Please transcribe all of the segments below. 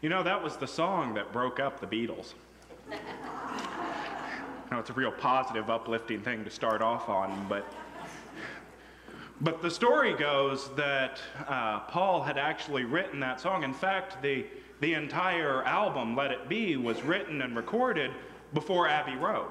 You know, that was the song that broke up the Beatles. Now, it's a real positive, uplifting thing to start off on, but the story goes that Paul had actually written that song. In fact, the entire album, Let It Be, was written and recorded before Abbey Road.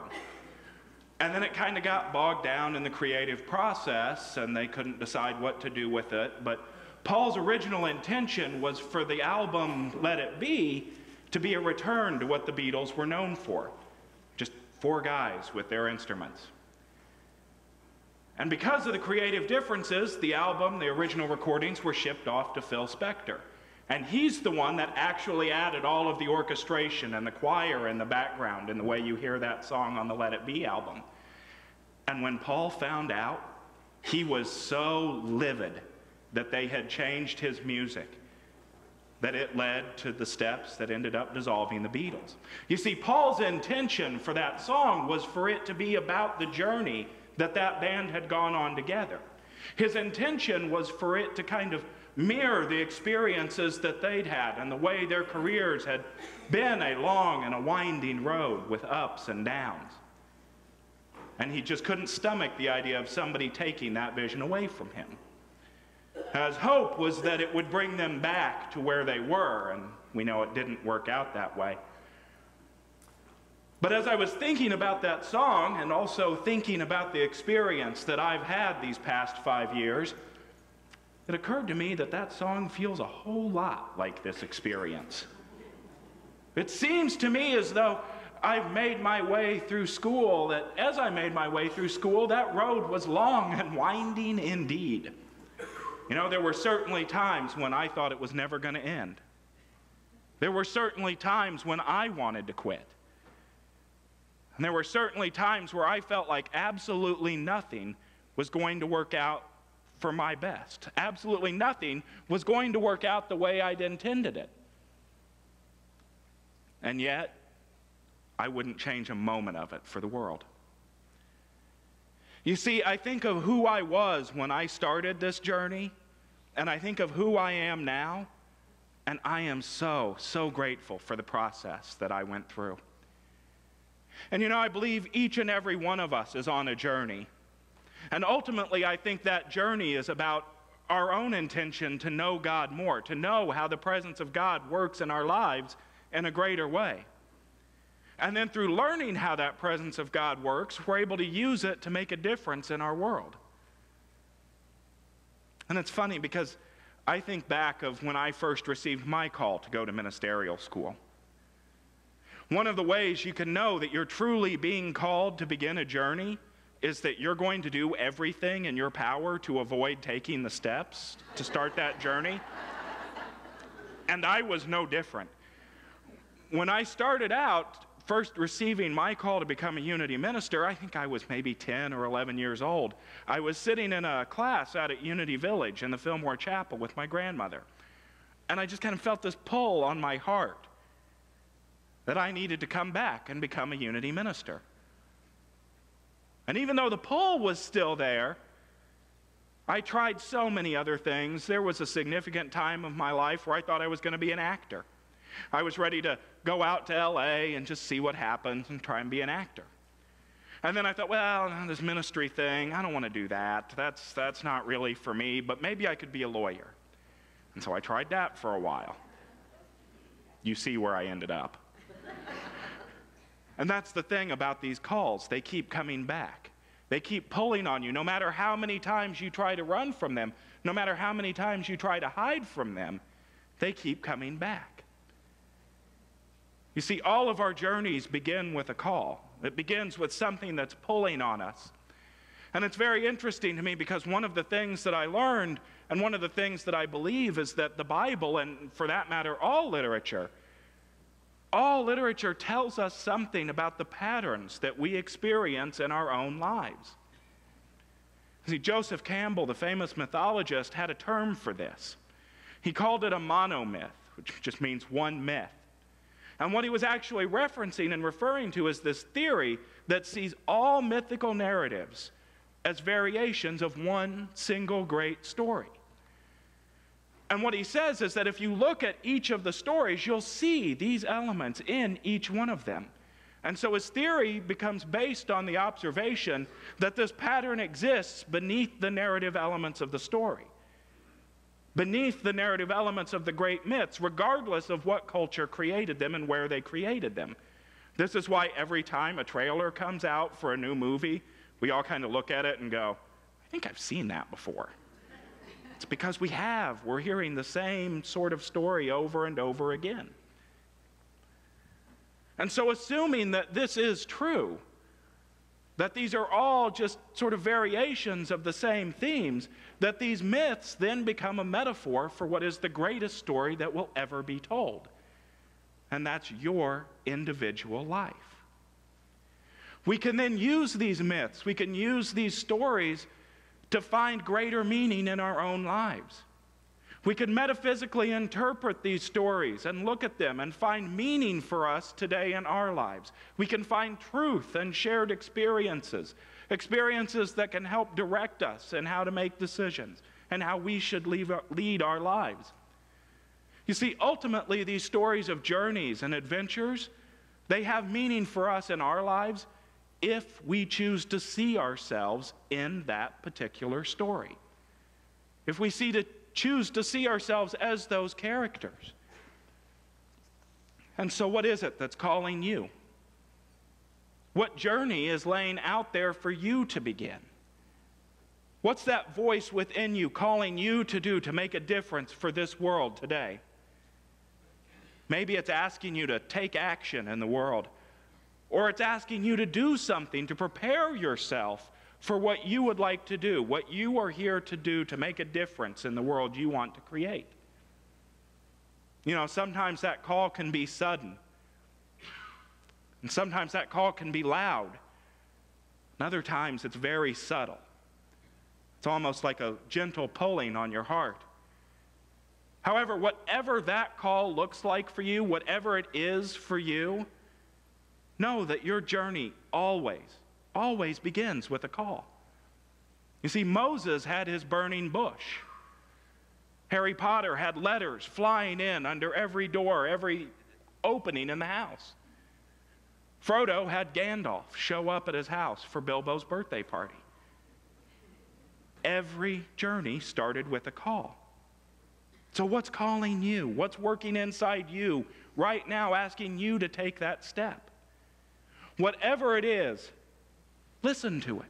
And then it kind of got bogged down in the creative process, and they couldn't decide what to do with it. But Paul's original intention was for the album Let It Be to be a return to what the Beatles were known for. Just four guys with their instruments. And because of the creative differences, the album, the original recordings, were shipped off to Phil Spector. And he's the one that actually added all of the orchestration and the choir in the background in the way you hear that song on the Let It Be album. And when Paul found out, he was so livid that they had changed his music that it led to the steps that ended up dissolving the Beatles. You see, Paul's intention for that song was for it to be about the journey that band had gone on together. His intention was for it to kind of mirror the experiences that they'd had and the way their careers had been a long and a winding road with ups and downs. And he just couldn't stomach the idea of somebody taking that vision away from him. His hope was that it would bring them back to where they were, and we know it didn't work out that way. But as I was thinking about that song and also thinking about the experience that I've had these past 5 years, it occurred to me that that song feels a whole lot like this experience. It seems to me as though I've made my way through school, that as I made my way through school, that road was long and winding indeed. You know, there were certainly times when I thought it was never going to end. There were certainly times when I wanted to quit. And there were certainly times where I felt like absolutely nothing was going to work out for my best. Absolutely nothing was going to work out the way I'd intended it. And yet, I wouldn't change a moment of it for the world. You see, I think of who I was when I started this journey, and I think of who I am now, and I am so, so grateful for the process that I went through. And you know, I believe each and every one of us is on a journey. And ultimately, I think that journey is about our own intention to know God more, to know how the presence of God works in our lives in a greater way. And then through learning how that presence of God works, we're able to use it to make a difference in our world. And it's funny because I think back of when I first received my call to go to ministerial school. One of the ways you can know that you're truly being called to begin a journey is that you're going to do everything in your power to avoid taking the steps to start that journey. And I was no different. When I started out, first receiving my call to become a Unity minister, I think I was maybe 10 or 11 years old. I was sitting in a class out at Unity Village in the Fillmore Chapel with my grandmother. And I just kind of felt this pull on my heart that I needed to come back and become a Unity minister. And even though the pull was still there, I tried so many other things. There was a significant time of my life where I thought I was going to be an actor. I was ready to go out to LA and just see what happens and try and be an actor. And then I thought, well, this ministry thing, I don't want to do that. That's not really for me, but maybe I could be a lawyer. And so I tried that for a while. You see where I ended up. And that's the thing about these calls. They keep coming back. They keep pulling on you. No matter how many times you try to run from them, no matter how many times you try to hide from them, they keep coming back. You see, all of our journeys begin with a call. It begins with something that's pulling on us. And it's very interesting to me because one of the things that I learned and one of the things that I believe is that the Bible, and for that matter, all literature tells us something about the patterns that we experience in our own lives. See, Joseph Campbell, the famous mythologist, had a term for this. He called it a monomyth, which just means one myth. And what he was actually referencing and referring to is this theory that sees all mythical narratives as variations of one single great story. And what he says is that if you look at each of the stories, you'll see these elements in each one of them. And so his theory becomes based on the observation that this pattern exists beneath the narrative elements of the story, beneath the narrative elements of the great myths, regardless of what culture created them and where they created them. This is why every time a trailer comes out for a new movie, we all kind of look at it and go, I think I've seen that before. It's because we're hearing the same sort of story over and over again. And so assuming that this is true, that these are all just sort of variations of the same themes, that these myths then become a metaphor for what is the greatest story that will ever be told. And that's your individual life. We can then use these myths, we can use these stories to find greater meaning in our own lives. We can metaphysically interpret these stories and look at them and find meaning for us today in our lives. We can find truth and shared experiences, experiences that can help direct us in how to make decisions and how we should lead our lives. You see, ultimately, these stories of journeys and adventures, they have meaning for us in our lives if we choose to see ourselves in that particular story. If we choose to see ourselves as those characters. And so what is it that's calling you? What journey is laying out there for you to begin? What's that voice within you calling you to do to make a difference for this world today? Maybe it's asking you to take action in the world, or it's asking you to do something to prepare yourself for what you would like to do, what you are here to do to make a difference in the world you want to create. You know, sometimes that call can be sudden, and sometimes that call can be loud, and other times it's very subtle. It's almost like a gentle pulling on your heart. However, whatever that call looks like for you, whatever it is for you, know that your journey always begins with a call. You see, Moses had his burning bush. Harry Potter had letters flying in under every door, every opening in the house. Frodo had Gandalf show up at his house for Bilbo's birthday party. Every journey started with a call. So what's calling you? What's working inside you right now, asking you to take that step? Whatever it is, listen to it.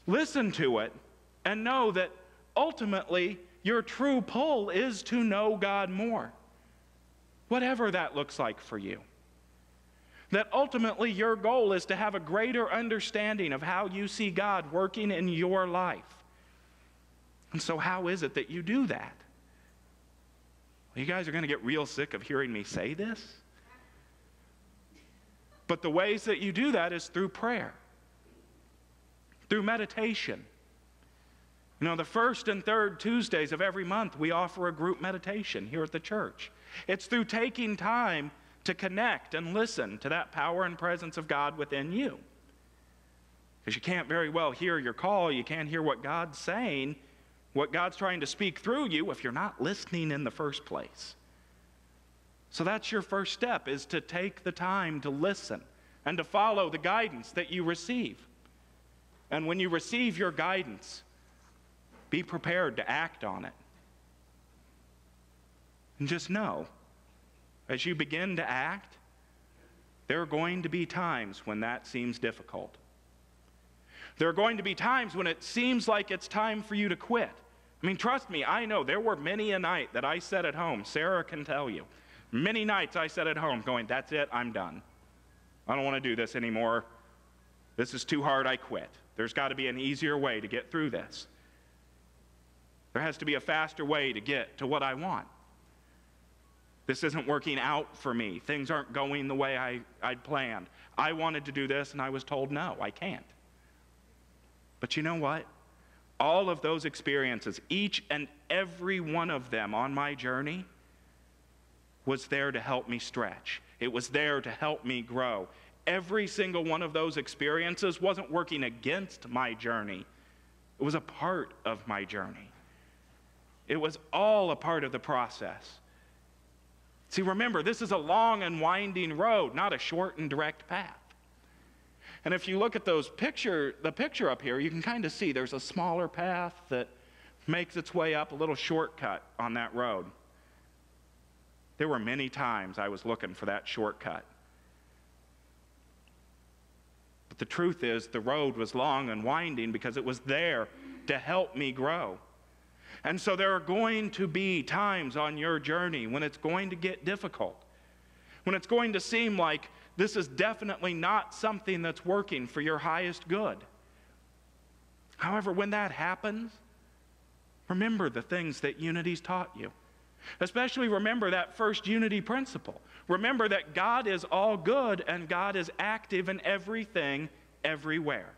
Listen to it and know that ultimately your true pull is to know God more. Whatever that looks like for you. That ultimately your goal is to have a greater understanding of how you see God working in your life. And so how is it that you do that? Well, you guys are going to get real sick of hearing me say this. But the ways that you do that is through prayer, through meditation. You know, the first and third Tuesdays of every month, we offer a group meditation here at the church. It's through taking time to connect and listen to that power and presence of God within you. Because you can't very well hear your call, you can't hear what God's saying, what God's trying to speak through you if you're not listening in the first place. So that's your first step, is to take the time to listen and to follow the guidance that you receive. And when you receive your guidance, be prepared to act on it. And just know, as you begin to act, there are going to be times when that seems difficult. There are going to be times when it seems like it's time for you to quit. I mean, trust me, I know there were many a night that I sat at home, Sarah can tell you, many nights I sat at home going, that's it, I'm done. I don't want to do this anymore. This is too hard, I quit. There's got to be an easier way to get through this. There has to be a faster way to get to what I want. This isn't working out for me. Things aren't going the way I'd planned. I wanted to do this and I was told, no, I can't. But you know what? All of those experiences, each and every one of them on my journey, was there to help me stretch. It was there to help me grow. Every single one of those experiences wasn't working against my journey. It was a part of my journey. It was all a part of the process. See, remember, this is a long and winding road, not a short and direct path. And if you look at the picture up here, you can kind of see there's a smaller path that makes its way up, a little shortcut on that road. There were many times I was looking for that shortcut. But the truth is, the road was long and winding because it was there to help me grow. And so there are going to be times on your journey when it's going to get difficult, when it's going to seem like this is definitely not something that's working for your highest good. However, when that happens, remember the things that Unity's taught you. Especially remember that first unity principle. Remember that God is all good and God is active in everything, everywhere.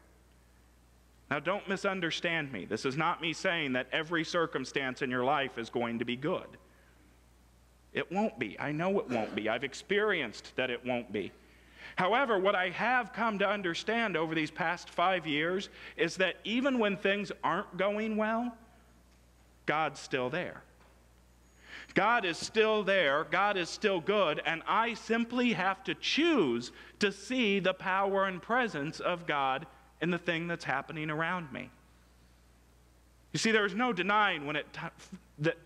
Now, don't misunderstand me. This is not me saying that every circumstance in your life is going to be good. It won't be. I know it won't be. I've experienced that it won't be. However, what I have come to understand over these past 5 years is that even when things aren't going well, God's still there. God is still there, God is still good, and I simply have to choose to see the power and presence of God in the thing that's happening around me. You see, there is no denying that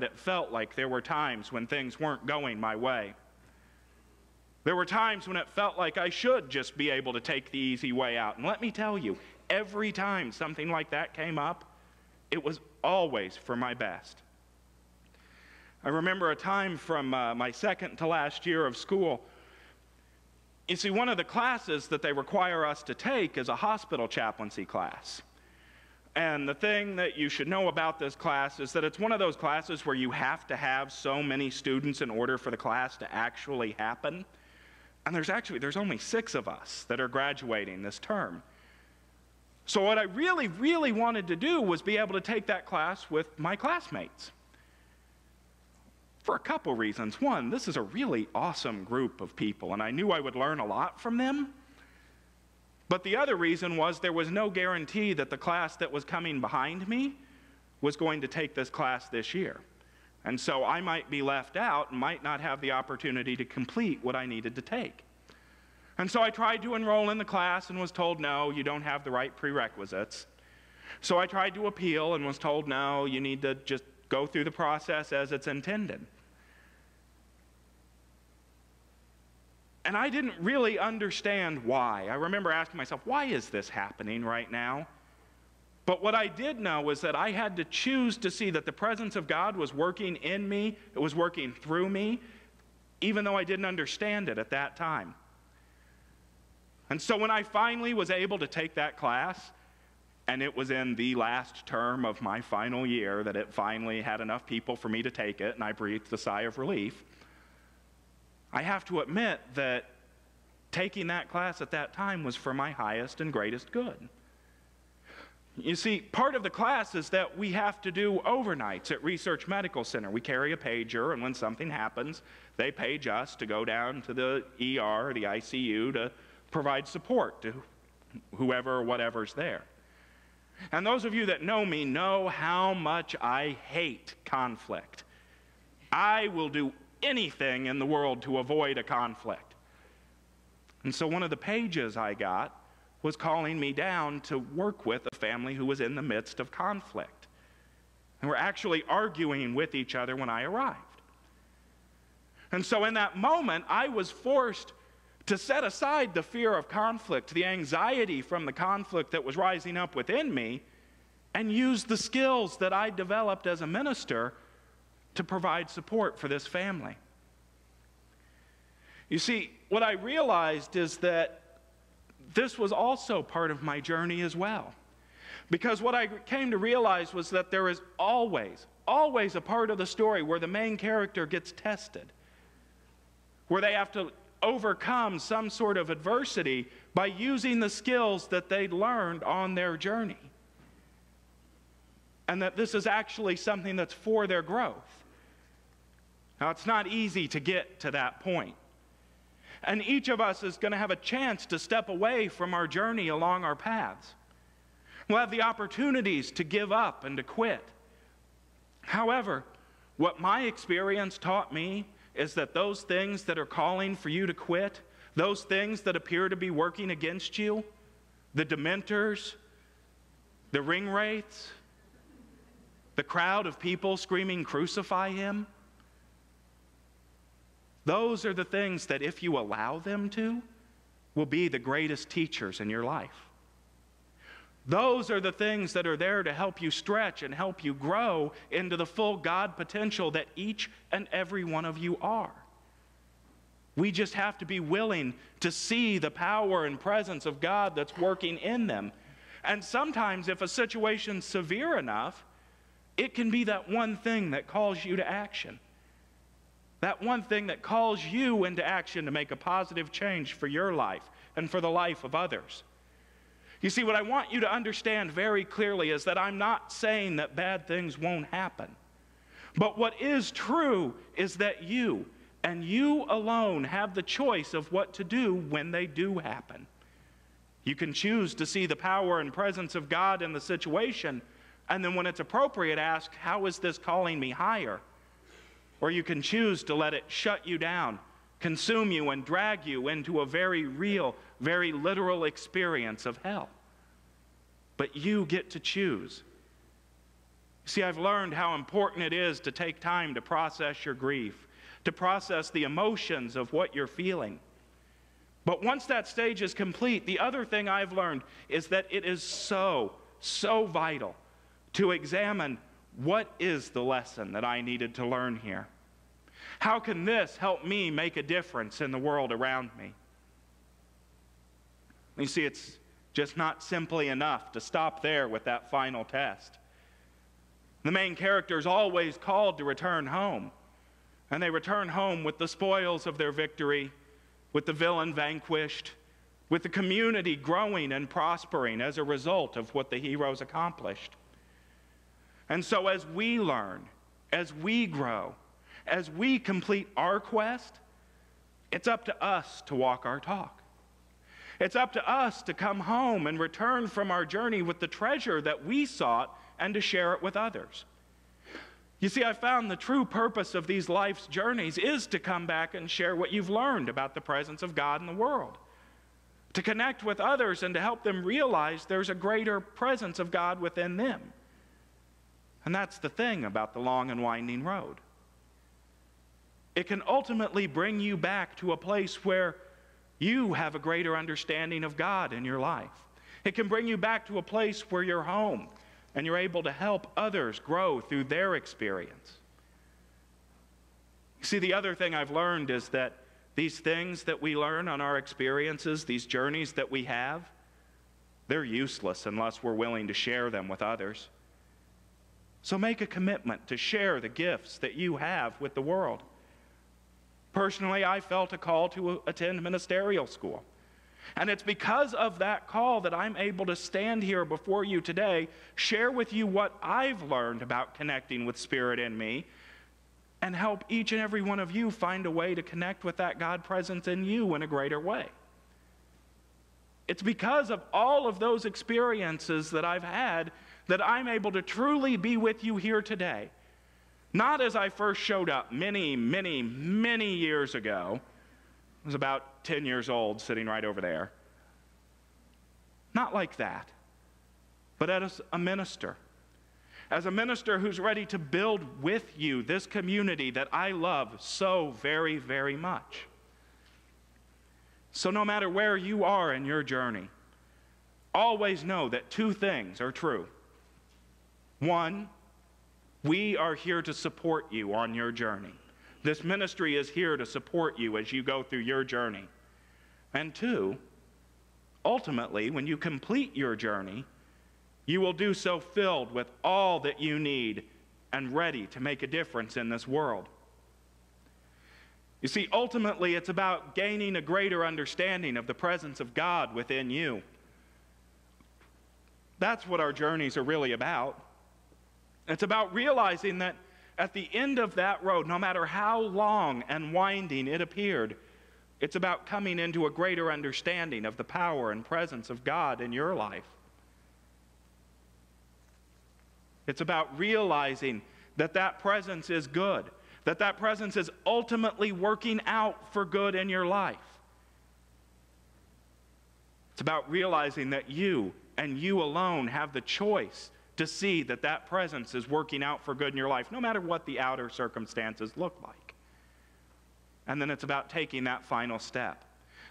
it felt like there were times when things weren't going my way. There were times when it felt like I should just be able to take the easy way out. And let me tell you, every time something like that came up, it was always for my best. I remember a time from my second to last year of school. You see, one of the classes that they require us to take is a hospital chaplaincy class. And the thing that you should know about this class is that it's one of those classes where you have to have so many students in order for the class to actually happen. And there's only 6 of us that are graduating this term. So what I really, really wanted to do was be able to take that class with my classmates. For a couple reasons. One, this is a really awesome group of people, and I knew I would learn a lot from them. But the other reason was there was no guarantee that the class that was coming behind me was going to take this class this year. And so I might be left out and might not have the opportunity to complete what I needed to take. And so I tried to enroll in the class and was told, no, you don't have the right prerequisites. So I tried to appeal and was told, no, you need to just go through the process as it's intended. And I didn't really understand why. I remember asking myself, why is this happening right now? But what I did know was that I had to choose to see that the presence of God was working in me, it was working through me, even though I didn't understand it at that time. And so when I finally was able to take that class, and it was in the last term of my final year that it finally had enough people for me to take it, and I breathed a sigh of relief, I have to admit that taking that class at that time was for my highest and greatest good. You see, part of the class is that we have to do overnights at Research Medical Center. We carry a pager, and when something happens, they page us to go down to the ER or the ICU to provide support to whoever or whatever's there. And those of you that know me know how much I hate conflict. I will do anything in the world to avoid a conflict. And so one of the pages I got was calling me down to work with a family who was in the midst of conflict. And were actually arguing with each other when I arrived. And so in that moment, I was forced to set aside the fear of conflict, the anxiety from the conflict that was rising up within me, and use the skills that I developed as a minister to provide support for this family. You see, what I realized is that this was also part of my journey as well. Because what I came to realize was that there is always a part of the story where the main character gets tested, where they have to overcome some sort of adversity by using the skills that they learned on their journey. And that this is actually something that's for their growth. Now, it's not easy to get to that point. And each of us is going to have a chance to step away from our journey along our paths. We'll have the opportunities to give up and to quit. However, what my experience taught me is that those things that are calling for you to quit, those things that appear to be working against you, the dementors, the ring wraiths, the crowd of people screaming, "Crucify him," those are the things that, if you allow them to, will be the greatest teachers in your life. Those are the things that are there to help you stretch and help you grow into the full God potential that each and every one of you are. We just have to be willing to see the power and presence of God that's working in them. And sometimes, if a situation's severe enough, it can be that one thing that calls you to action. That one thing that calls you into action to make a positive change for your life and for the life of others. You see, what I want you to understand very clearly is that I'm not saying that bad things won't happen. But what is true is that you, and you alone, have the choice of what to do when they do happen. You can choose to see the power and presence of God in the situation, and then when it's appropriate, ask, how is this calling me higher? Or you can choose to let it shut you down, consume you, and drag you into a very real, very literal experience of hell. But you get to choose. See, I've learned how important it is to take time to process your grief, to process the emotions of what you're feeling. But once that stage is complete, the other thing I've learned is that it is so vital to examine, what is the lesson that I needed to learn here? How can this help me make a difference in the world around me? You see, it's just not simply enough to stop there with that final test. The main character is always called to return home, and they return home with the spoils of their victory, with the villain vanquished, with the community growing and prospering as a result of what the heroes accomplished. And so as we learn, as we grow, as we complete our quest, it's up to us to walk our talk. It's up to us to come home and return from our journey with the treasure that we sought and to share it with others. You see, I found the true purpose of these life's journeys is to come back and share what you've learned about the presence of God in the world, to connect with others and to help them realize there's a greater presence of God within them. And that's the thing about the long and winding road. It can ultimately bring you back to a place where you have a greater understanding of God in your life. It can bring you back to a place where you're home and you're able to help others grow through their experience. See, the other thing I've learned is that these things that we learn on our experiences, these journeys that we have, they're useless unless we're willing to share them with others. So make a commitment to share the gifts that you have with the world. Personally, I felt a call to attend ministerial school. And it's because of that call that I'm able to stand here before you today, share with you what I've learned about connecting with Spirit in me, and help each and every one of you find a way to connect with that God presence in you in a greater way. It's because of all of those experiences that I've had that I'm able to truly be with you here today. Not as I first showed up many years ago. I was about 10 years old, sitting right over there. Not like that, but as a minister. As a minister who's ready to build with you this community that I love so very, very much. So no matter where you are in your journey, always know that two things are true. One, we are here to support you on your journey. This ministry is here to support you as you go through your journey. And two, ultimately, when you complete your journey, you will do so filled with all that you need and ready to make a difference in this world. You see, ultimately, it's about gaining a greater understanding of the presence of God within you. That's what our journeys are really about. It's about realizing that at the end of that road, no matter how long and winding it appeared, it's about coming into a greater understanding of the power and presence of God in your life. It's about realizing that that presence is good, that that presence is ultimately working out for good in your life. It's about realizing that you and you alone have the choice to see that that presence is working out for good in your life, no matter what the outer circumstances look like. And then it's about taking that final step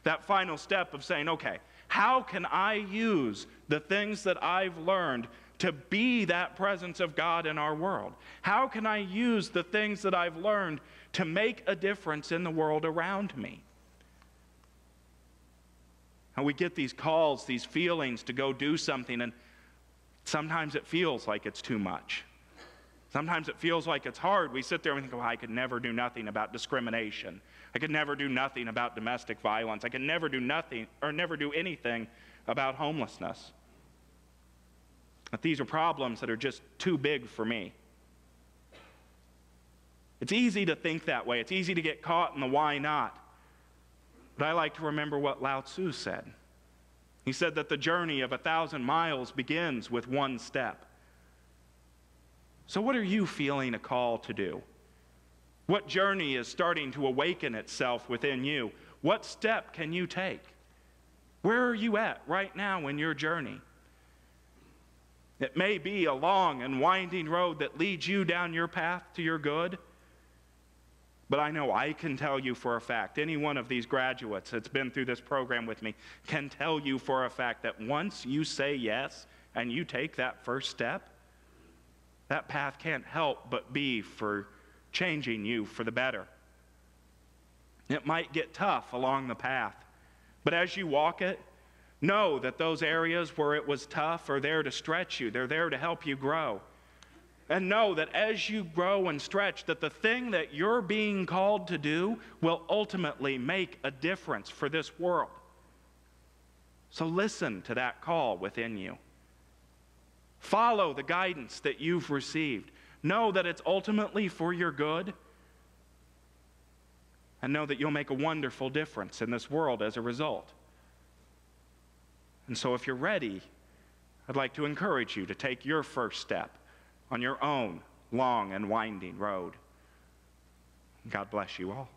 of saying, okay, how can I use the things that I've learned to be that presence of God in our world? How can I use the things that I've learned to make a difference in the world around me? And we get these calls, these feelings to go do something, and sometimes it feels like it's too much. Sometimes it feels like it's hard. We sit there and think, oh, I could never do nothing about discrimination. I could never do nothing about domestic violence. I could never do nothing or never do anything about homelessness. But these are problems that are just too big for me. It's easy to think that way. It's easy to get caught in the why not. But I like to remember what Lao Tzu said. He said that the journey of 1,000 miles begins with one step. So what are you feeling a call to do? What journey is starting to awaken itself within you? What step can you take? Where are you at right now in your journey? It may be a long and winding road that leads you down your path to your good. But I know I can tell you for a fact, any one of these graduates that's been through this program with me can tell you for a fact that once you say yes and you take that first step, that path can't help but be for changing you for the better. It might get tough along the path, but as you walk it, know that those areas where it was tough are there to stretch you. They're there to help you grow. And know that as you grow and stretch, that the thing that you're being called to do will ultimately make a difference for this world. So listen to that call within you. Follow the guidance that you've received. Know that it's ultimately for your good. And know that you'll make a wonderful difference in this world as a result. And so if you're ready, I'd like to encourage you to take your first step on your own long and winding road. God bless you all.